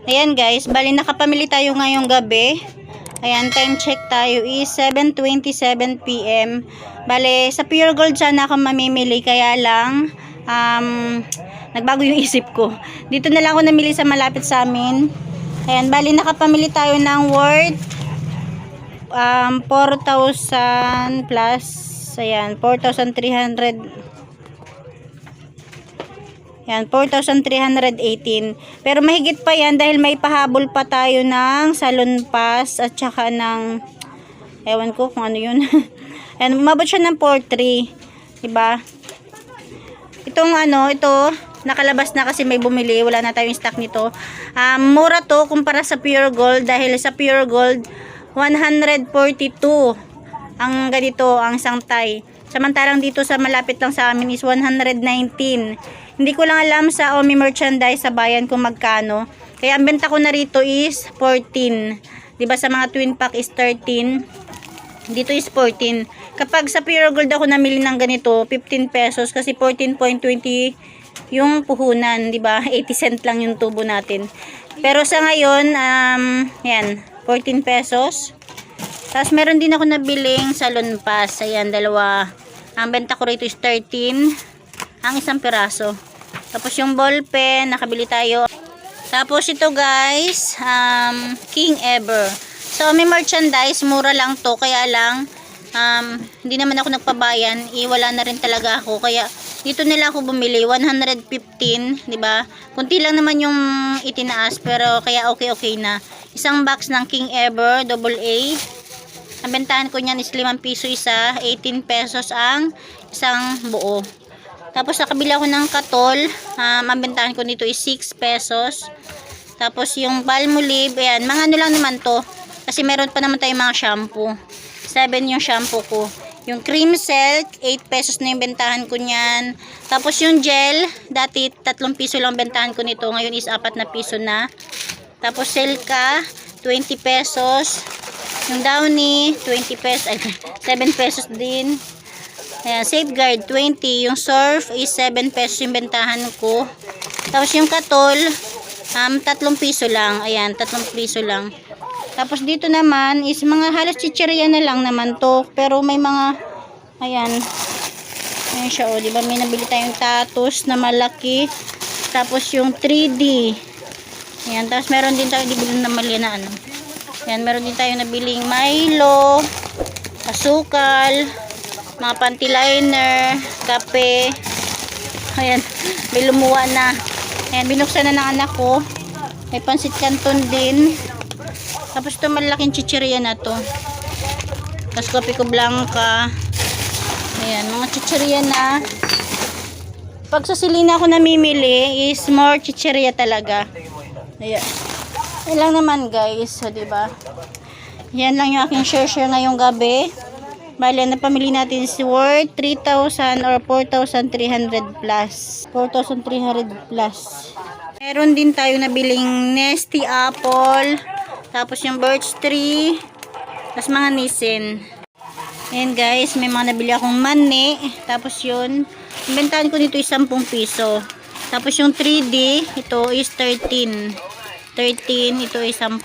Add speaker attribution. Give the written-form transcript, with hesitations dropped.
Speaker 1: Ayan guys, bali nakapamili tayo ngayong gabi. Ayan, time check tayo is 7:27 PM. Bale, sa Pure Gold sana ako mamimili, kaya lang nagbago yung isip ko. Dito na lang ako namili sa malapit sa amin. Ayan, bali nakapamili tayo ng worth 4,000 plus. Ayan, 4,300. Yan, 4,318. Pero mahigit pa yan dahil may pahabol pa tayo ng salon pass at saka ng, ewan ko kung ano yun. Yan, umabot siya ng 4,300. Diba? Itong ano, ito, nakalabas na kasi may bumili. Wala na tayong stock nito. Mura to kumpara sa Pure Gold dahil sa Pure Gold, 142 ang ganito, ang isang tie. Samantalang dito sa malapit lang sa amin is 119. Hindi ko lang alam sa Omi Merchandise sa bayan kung magkano. Kaya ang benta ko na rito is 14. 'Di ba sa mga twin pack is 13. Dito is 14. Kapag sa Pure Gold ako namili ng ganito, 15 pesos kasi 14.20 yung puhunan, 'di ba? 80 cent lang yung tubo natin. Pero sa ngayon, yan, 14 pesos. Tapos meron din ako nabiling salon pass. Ayan, dalawa. Ang benta ko rito is 13 ang isang piraso. Tapos yung ball pen, nakabili tayo. Tapos ito guys, King Ever. So may merchandise, mura lang to. Kaya lang, hindi naman ako nagpabayan. Wala na rin talaga ako. Kaya dito nila ako bumili. 115, diba? Kunti lang naman yung itinaas. Pero kaya okay na. Isang box ng King Ever, AA. Ang bentahan ko niyan is 5 piso isa, 18 pesos ang isang buo. Tapos nakabili ako ng Katol, ang bentahan ko nito is 6 pesos. Tapos yung Palmolive, ayan, mga ano lang naman to. Kasi meron pa naman tayong mga shampoo. 7 yung shampoo ko. Yung Cream Silk, 8 pesos na yung bentahan ko niyan. Tapos yung gel, dati 3 piso lang bentahan ko nito. Ngayon is 4 na piso na. Tapos Silka, 20 pesos. Yung Downy, 20 pesos, 7 pesos din. Ayan, Safeguard, 20. Yung Surf is 7 pesos yung bentahan ko. Tapos yung Katol, 3 piso lang. Ayan, 3 piso lang. Tapos dito naman is mga halos chichirya na lang naman to. Pero may mga, ayan. Ayan siya, o. Diba may nabili tayong tattoos na malaki. Tapos yung 3D. Ayan, tapos meron din tayong nabili na mali na ano. Yan, meron din tayo nabiling Milo, asukal, mga panty liner, kape. Ayan, may lumuwa na. Ayan, binuksan na ng anak ko. May pansit canton din. Tapos ito malaking chichirya na to. Tapos kopi ko blanca. Ayan, mga chichirya na. Pag sa Silina ako namimili is more chichirya talaga. Ayan. Yan lang naman guys, so, diba? Yan lang yung aking share ngayong gabi. Bale, napamili natin si worth 3,000 or 4,300 plus. 4,300 plus. Meron din tayo nabiling Nesty Apple. Tapos yung Birch Tree. Tapos mga Nissin. Ayan guys, may mga nabili akong mani. Tapos yun, inventahan ko nito is 10 piso. Tapos yung 3D, ito is 13. 13, ito ay 10.